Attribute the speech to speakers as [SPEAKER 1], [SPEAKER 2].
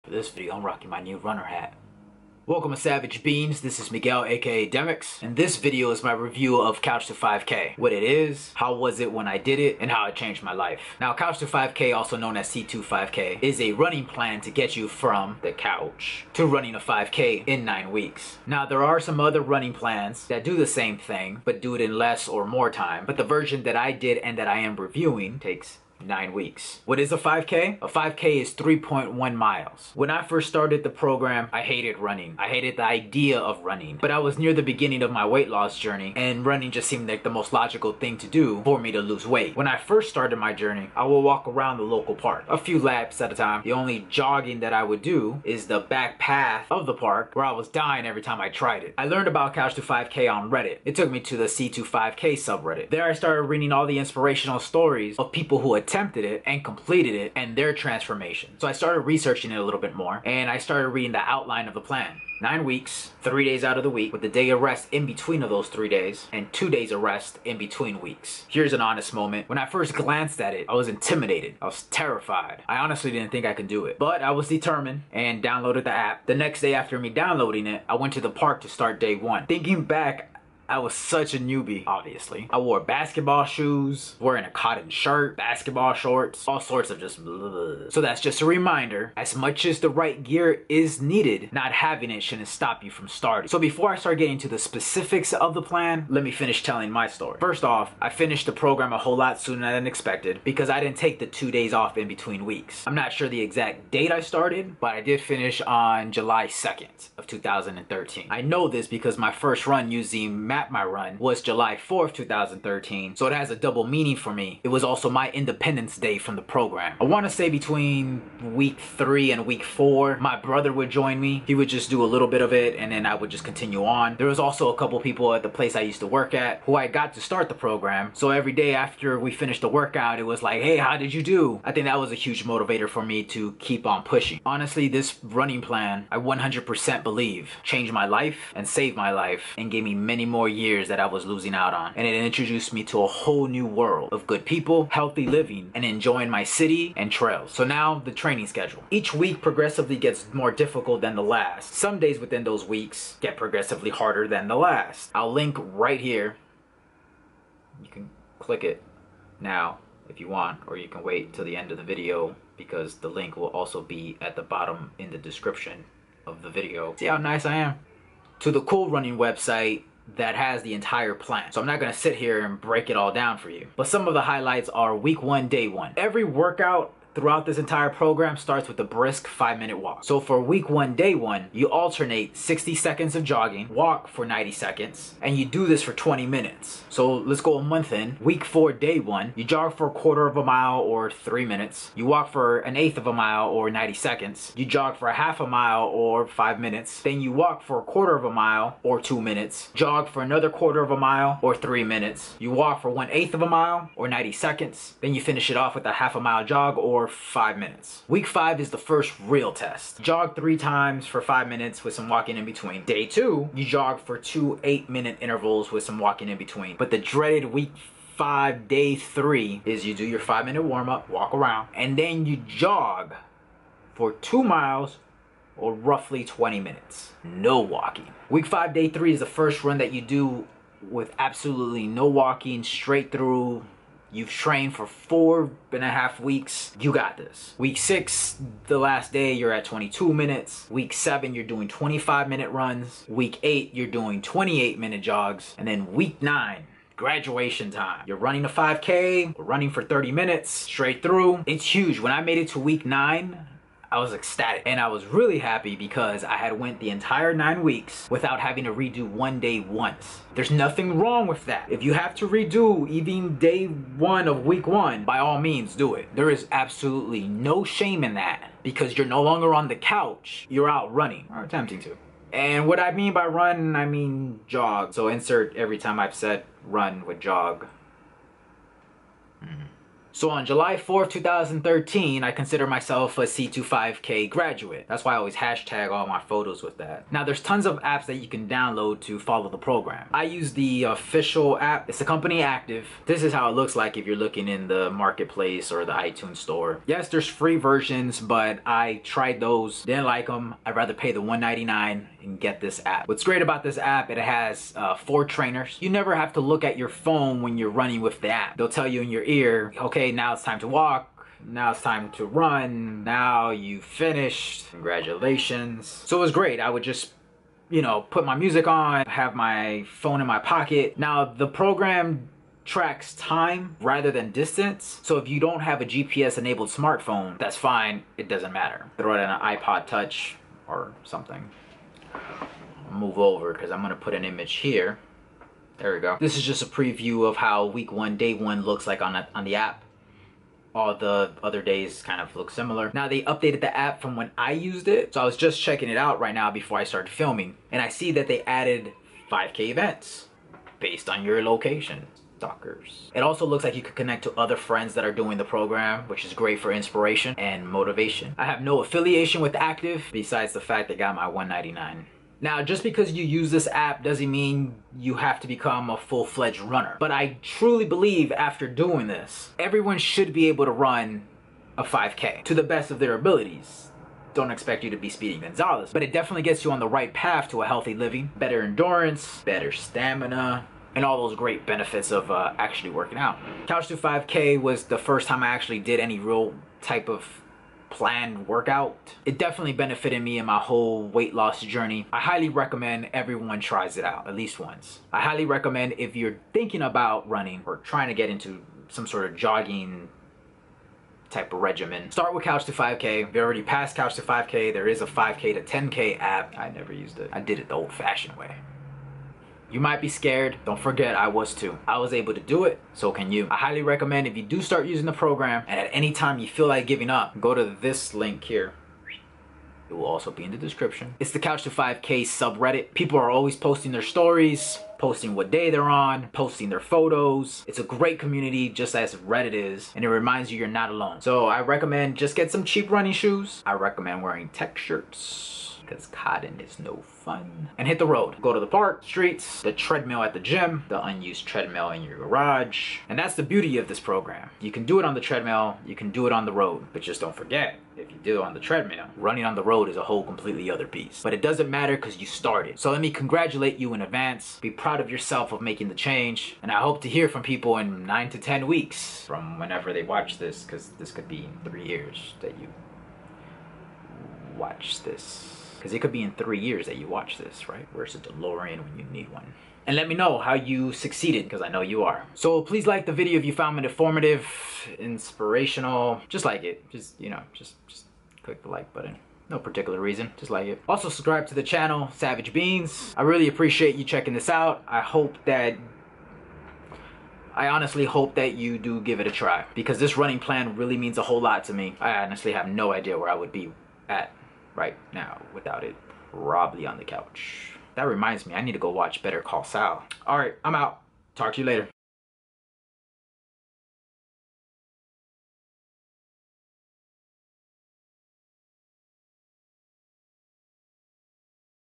[SPEAKER 1] For this video, I'm rocking my new runner hat. Welcome to Savage Beans, this is Miguel aka Demix, and this video is my review of Couch to 5k. What it is, how was it when I did it, and how it changed my life. Now Couch to 5k, also known as C25k, is a running plan to get you from the couch to running a 5k in 9 weeks. Now there are some other running plans that do the same thing, but do it in less or more time, but the version that I did and that I am reviewing takes 9 weeks. What is a 5k? A 5k is 3.1 miles. When I first started the program, I hated running. I hated the idea of running. But I was near the beginning of my weight loss journey, and running just seemed like the most logical thing to do for me to lose weight. When I first started my journey, I would walk around the local park, a few laps at a time. The only jogging that I would do is the back path of the park, where I was dying every time I tried it. I learned about Couch to 5k on Reddit. It took me to the c25k subreddit. There I started reading all the inspirational stories of people who attempted it and completed it and their transformation. So I started researching it a little bit more, and I started reading the outline of the plan. 9 weeks, 3 days out of the week, with a day of rest in between of those 3 days, and 2 days of rest in between weeks. Here's an honest moment. When I first glanced at it, I was intimidated. I was terrified. I honestly didn't think I could do it. But I was determined and downloaded the app. The next day after me downloading it, I went to the park to start day one. Thinking back, I was such a newbie, obviously. I wore basketball shoes, wearing a cotton shirt, basketball shorts, all sorts of just blah. So that's just a reminder, as much as the right gear is needed, not having it shouldn't stop you from starting. So before I start getting to the specifics of the plan, let me finish telling my story. First off, I finished the program a whole lot sooner than expected because I didn't take the 2 days off in between weeks. I'm not sure the exact date I started, but I did finish on July 2nd of 2013. I know this because my first run using my run was July 4th, 2013, so it has a double meaning for me. It was also my Independence Day from the program. I want to say between week 3 and week 4, my brother would join me. He would just do a little bit of it, and then I would just continue on. There was also a couple people at the place I used to work at who I got to start the program, so every day after we finished the workout, it was like, hey, how did you do? I think that was a huge motivator for me to keep on pushing. Honestly, this running plan, I 100% believe, changed my life and saved my life and gave me many more years that I was losing out on, and it introduced me to a whole new world of good people, healthy living, and enjoying my city and trails. So now the training schedule. Each week progressively gets more difficult than the last. Some days within those weeks get progressively harder than the last. I'll link right here. You can click it now if you want, or you can wait till the end of the video because the link will also be at the bottom in the description of the video. See how nice I am? To the cool running website that has the entire plan. So I'm not gonna sit here and break it all down for you. But some of the highlights are week 1, day 1. Every workout throughout this entire program starts with a brisk 5-minute walk. So for week 1, day 1, you alternate 60 seconds of jogging, walk for 90 seconds, and you do this for 20 minutes. So let's go a month in. Week 4, day 1, you jog for 1/4 of a mile or 3 minutes. You walk for 1/8 of a mile or 90 seconds. You jog for 1/2 mile or 5 minutes. Then you walk for 1/4 of a mile or 2 minutes. Jog for another 1/4 of a mile or 3 minutes. You walk for 1/8 of a mile or 90 seconds. Then you finish it off with a 1/2 mile jog or 5 minutes. Week 5 is the first real test. Jog 3 times for 5 minutes with some walking in between. Day 2, you jog for 2 8-minute intervals with some walking in between. But the dreaded week 5, day 3 is you do your 5-minute warm-up, walk around, and then you jog for 2 miles or roughly 20 minutes. No walking. Week 5, day 3 is the first run that you do with absolutely no walking, straight through. You've trained for 4.5 weeks. You got this. Week 6, the last day, you're at 22 minutes. Week 7, you're doing 25-minute runs. Week 8, you're doing 28-minute jogs. And then week 9, graduation time. You're running a 5K, or running for 30 minutes, straight through. It's huge. When I made it to week 9, I was ecstatic, and I was really happy because I had went the entire 9 weeks without having to redo one day once. There's nothing wrong with that. If you have to redo even day 1 of week 1, by all means do it. There is absolutely no shame in that because you're no longer on the couch, you're out running, or attempting to. And what I mean by run, I mean jog. So insert every time I've said run with jog. So on July 4th, 2013, I consider myself a c25k graduate. That's why I always hashtag all my photos with that. Now there's tons of apps that you can download to follow the program. I use the official app. It's the company active. This is how it looks like if you're looking in the marketplace or the iTunes store. Yes, there's free versions, but I tried those, didn't like them. I'd rather pay the $1.99 and get this app. What's great about this app, it has 4 trainers. You never have to look at your phone when you're running with the app. They'll tell you in your ear, okay, now it's time to walk, now it's time to run, now you finished, congratulations. So it was great. I would just, you know, put my music on, have my phone in my pocket. Now the program tracks time rather than distance. So if you don't have a GPS enabled smartphone, that's fine, it doesn't matter. Throw it in an iPod Touch or something. I'll move over because I'm gonna put an image here. There we go. This is just a preview of how week 1, day 1 looks like on the app. All the other days kind of look similar. Now they updated the app from when I used it. So I was just checking it out right now before I started filming. And I see that they added 5K events based on your location. Stalkers. It also looks like you could connect to other friends that are doing the program, which is great for inspiration and motivation. I have no affiliation with Active besides the fact they got my $1.99. Now, just because you use this app doesn't mean you have to become a full-fledged runner. But I truly believe after doing this, everyone should be able to run a 5K to the best of their abilities. Don't expect you to be Speedy Gonzalez, but it definitely gets you on the right path to a healthy living, better endurance, better stamina, and all those great benefits of actually working out. Couch to 5K was the first time I actually did any real type of planned workout. It definitely benefited me in my whole weight loss journey. I highly recommend everyone tries it out at least once. I highly recommend if you're thinking about running or trying to get into some sort of jogging type of regimen, start with Couch to 5K. If you already passed Couch to 5K, there is a 5K to 10K app. I never used it. I did it the old-fashioned way. You might be scared. Don't forget, I was too. I was able to do it, so can you. I highly recommend if you do start using the program and at any time you feel like giving up, go to this link here. It will also be in the description. It's the Couch to 5K subreddit. People are always posting their stories, posting what day they're on, posting their photos. It's a great community, just as Reddit is, and it reminds you you're not alone. So I recommend just get some cheap running shoes. I recommend wearing tech shirts, because cotton is no fun. And hit the road. Go to the park, streets, the treadmill at the gym, the unused treadmill in your garage. And that's the beauty of this program. You can do it on the treadmill, you can do it on the road, but just don't forget, if you do it on the treadmill, running on the road is a whole completely other beast. But it doesn't matter because you started. So let me congratulate you in advance. Be proud of yourself of making the change. And I hope to hear from people in 9 to 10 weeks from whenever they watch this, because this could be in 3 years that you watch this. Because it could be in 3 years that you watch this, right? Where's a DeLorean when you need one? And let me know how you succeeded, because I know you are. So please like the video if you found it informative, inspirational. Just like it. Just, you know, just click the like button. No particular reason, just like it. Also subscribe to the channel, Savage Beans. I really appreciate you checking this out. I honestly hope that you do give it a try, because this running plan really means a whole lot to me. I honestly have no idea where I would be at right now without it. Probably on the couch. That reminds me, I need to go watch Better Call Saul. All right, I'm out. Talk to you later.